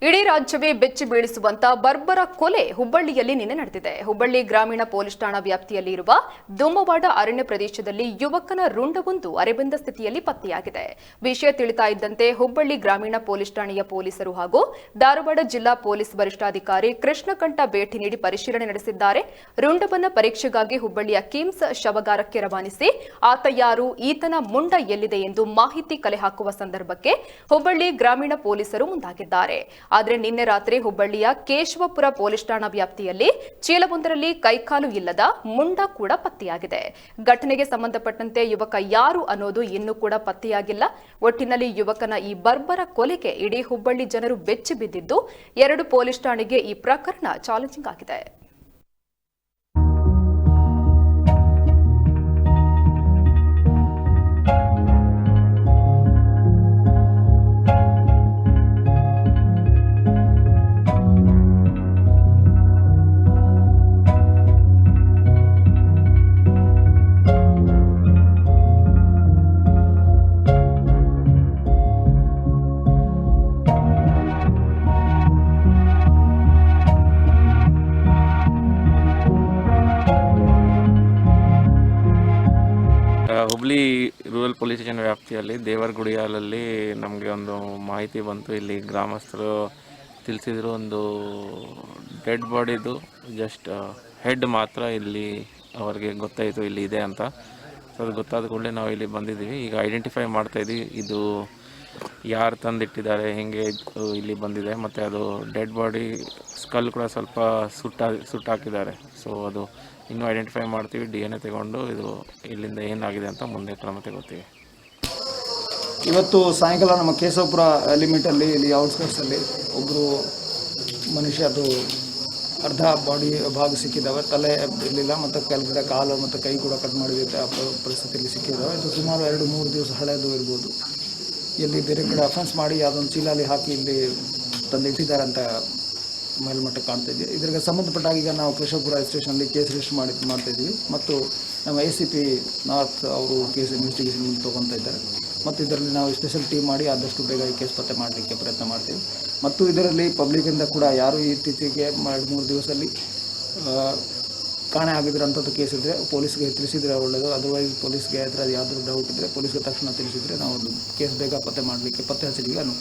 ಇಡೀ ರಾಜ್ಯವೇ ಬೆಚ್ಚಿ ಬೀಳಿಸುವಂತ ಬರ್ಬರ ಕೊಲೆ ಹುಬ್ಬಳ್ಳಿಯಲ್ಲಿ ನಿನ್ನೆ ನಡೆದಿದೆ. ಹುಬ್ಬಳ್ಳಿ ಗ್ರಾಮೀಣ ಪೊಲೀಸ್ ಠಾಣಾ ವ್ಯಾಪ್ತಿಯಲ್ಲಿ ಇರುವ ದೊಮ್ಮವಾಡ ಅರಣ್ಯ ಪ್ರದೇಶದಲ್ಲಿ ಯುವಕನ ರುಂಡವೊಂದು ಅರೆಬೆಂದ ಸ್ಥಿತಿಯಲ್ಲಿ ಪತ್ತೆಯಾಗಿದೆ. ವಿಷಯ ತಿಳಿತಾ ಇದ್ದಂತೆ ಹುಬ್ಬಳ್ಳಿ ಗ್ರಾಮೀಣ ಪೊಲೀಸ್ ಠಾಣೆಯ ಪೊಲೀಸರು ಹಾಗೂ ಧಾರವಾಡ ಜಿಲ್ಲಾ ಪೊಲೀಸ್ ವರಿಷ್ಠಾಧಿಕಾರಿ ಕೃಷ್ಣಕಂಠ ಭೇಟಿ ನೀಡಿ ಪರಿಶೀಲನೆ ನಡೆಸಿದ್ದಾರೆ. ರುಂಡವನ್ನ ಪರೀಕ್ಷೆಗಾಗಿ ಹುಬ್ಬಳ್ಳಿಯ ಕಿಮ್ಸ್ ಶವಗಾರಕ್ಕೆ ರವಾನಿಸಿ ಆತ ಯಾರು, ಈತನ ಮುಂಡ ಎಲ್ಲಿದೆ ಎಂದು ಮಾಹಿತಿ ಕಲೆ ಹಾಕುವ ಸಂದರ್ಭಕ್ಕೆ ಹುಬ್ಬಳ್ಳಿ ಗ್ರಾಮೀಣ ಪೊಲೀಸರು ಮುಂದಾಗಿದ್ದಾರೆ. ಆದರೆ ನಿನ್ನೆ ರಾತ್ರಿ ಹುಬ್ಬಳ್ಳಿಯ ಕೇಶವಪುರ ಪೊಲೀಸ್ ಠಾಣಾ ವ್ಯಾಪ್ತಿಯಲ್ಲಿ ಚೀಲವೊಂದರಲ್ಲಿ ಕೈಕಾಲು ಇಲ್ಲದ ಮುಂಡ ಕೂಡ ಪತ್ತೆಯಾಗಿದೆ. ಘಟನೆಗೆ ಸಂಬಂಧಪಟ್ಟಂತೆ ಯುವಕ ಯಾರು ಅನ್ನೋದು ಇನ್ನೂ ಕೂಡ ಪತ್ತೆಯಾಗಿಲ್ಲ. ಒಟ್ಟಿನಲ್ಲಿ ಯುವಕನ ಈ ಬರ್ಬರ ಕೊಲೆಗೆ ಇಡೀ ಹುಬ್ಬಳ್ಳಿ ಜನರು ಬೆಚ್ಚಿ ಬಿದ್ದಿದ್ದು 2 ಪೊಲೀಸ್ ಠಾಣೆಗೆ ಈ ಪ್ರಕರಣ ಚಾಲೆಂಜಿಂಗ್ ಆಗಿದೆ. ಹುಬ್ಳಿ ರೂರಲ್ ಪೊಲೀಸ್ ಸ್ಟೇಷನ್ ವ್ಯಾಪ್ತಿಯಲ್ಲಿ ದೇವರಗುಡಿಯಲ್ಲಿ ನಮಗೆ ಒಂದು ಮಾಹಿತಿ ಬಂತು. ಇಲ್ಲಿ ಗ್ರಾಮಸ್ಥರು ತಿಳಿಸಿದ್ರು, ಒಂದು ಡೆಡ್ ಬಾಡಿದು ಜಸ್ಟ್ ಹೆಡ್ ಮಾತ್ರ ಇಲ್ಲಿ ಅವರಿಗೆ ಗೊತ್ತಾಯಿತು ಇಲ್ಲಿ ಇದೆ ಅಂತ. ಸೊ ಅದು ಗೊತ್ತಾದ ಕೂಡಲೇ ನಾವು ಇಲ್ಲಿ ಬಂದಿದ್ದೀವಿ. ಈಗ ಐಡೆಂಟಿಫೈ ಮಾಡ್ತಾಯಿದ್ವಿ ಇದು ಯಾರು ತಂದಿಟ್ಟಿದ್ದಾರೆ, ಹೇಗೆ ಇಲ್ಲಿ ಬಂದಿದೆ. ಮತ್ತು ಅದು ಡೆಡ್ ಬಾಡಿ ಸ್ಕಲ್ ಕೂಡ ಸ್ವಲ್ಪ ಸುಟ್ಟಾಕಿದ್ದಾರೆ. ಸೊ ಅದು ಇನ್ನೂ ಐಡೆಂಟಿಫೈ ಮಾಡ್ತೀವಿ, DNA ತಗೊಂಡು ಇದು ಇಲ್ಲಿಂದ ಏನಾಗಿದೆ ಅಂತ ಮುಂದೆ ಕ್ರಮ ತಗೋತೀವಿ. ಇವತ್ತು ಸಾಯಂಕಾಲ ನಮ್ಮ ಕೇಶವಪುರ ಲಿಮಿಟಲ್ಲಿ ಇಲ್ಲಿ ಔಟ್ಸ್ಕರ್ಟ್ಸಲ್ಲಿ ಒಬ್ಬರು ಮನುಷ್ಯ ಅದು ಅರ್ಧ ಬಾಡಿ ಭಾಗ ಸಿಕ್ಕಿದ್ದಾವೆ. ತಲೆ ಇರಲಿಲ್ಲ ಮತ್ತು ಕೆಳಗಡೆ ಕಾಲು ಮತ್ತು ಕೈ ಕೂಡ ಕಟ್ ಮಾಡಿದ ಪರಿಸ್ಥಿತಿಯಲ್ಲಿ ಸಿಕ್ಕಿದ್ದಾವೆ. ಇದು ಸುಮಾರು 2-3 ದಿವಸ ಹಳೆಯದು ಇರ್ಬೋದು. ಇಲ್ಲಿ ಬೇರೆ ಕಡೆ ಅಫೆನ್ಸ್ ಮಾಡಿ ಅದೊಂದು ಚೀಲಲ್ಲಿ ಹಾಕಿ ಇಲ್ಲಿ ತಂದು ಇಟ್ಟಿದ್ದಾರೆ ಅಂತ ಮೇಲ್ಮಟ್ಟ ಕಾಣ್ತಾ ಇದ್ದೀವಿ. ಇದಕ್ಕೆ ಸಂಬಂಧಪಟ್ಟಾಗ ಈಗ ನಾವು ಕೇಶವಪುರ ಸ್ಟೇಷನಲ್ಲಿ ಕೇಸ್ ರಿಜಿಸ್ಟರ್ ಮಾಡ್ತಾಯಿದ್ವಿ ಮತ್ತು ನಮ್ಮ ACP ನಾರ್ತ್ ಅವರು ಕೇಸ್ ಇನ್ವೆಸ್ಟಿಗೇಷನ್ ತೊಗೊತಾ ಇದ್ದಾರೆ. ಮತ್ತು ಇದರಲ್ಲಿ ನಾವು ಸ್ಪೆಷಲ್ ಟೀಮ್ ಮಾಡಿ ಆದಷ್ಟು ಬೇಗ ಈ ಕೇಸ್ ಪತ್ತೆ ಮಾಡಲಿಕ್ಕೆ ಪ್ರಯತ್ನ ಮಾಡ್ತೀವಿ. ಮತ್ತು ಇದರಲ್ಲಿ ಪಬ್ಲಿಕ್ಕಿಂದ ಕೂಡ ಯಾರು ಇತ್ತೀಚೆಗೆ 2-3 ದಿವಸದಲ್ಲಿ ಕಾಣೆ ಆಗಿದ್ರಂಥದ್ದು ಕೇಸ್ ಇದ್ದರೆ ಪೊಲೀಸ್ಗೆ ತಿಳಿಸಿದರೆ ಒಳ್ಳೆಯದು. ಅದರ್ವೈಸ್ ಪೊಲೀಸ್ಗೆ ಅದರ ಯಾವುದಾದ್ರು ಡೌಟ್ ಇದ್ದರೆ ಪೊಲೀಸ್ಗೆ ತಕ್ಷಣ ತಿಳಿಸಿದರೆ ನಾವು ಅದು ಕೇಸ್ ಬೇಗ ಪತ್ತೆ ಹಚ್ಚಲಿಕ್ಕೆ ಅನುಕೂಲ.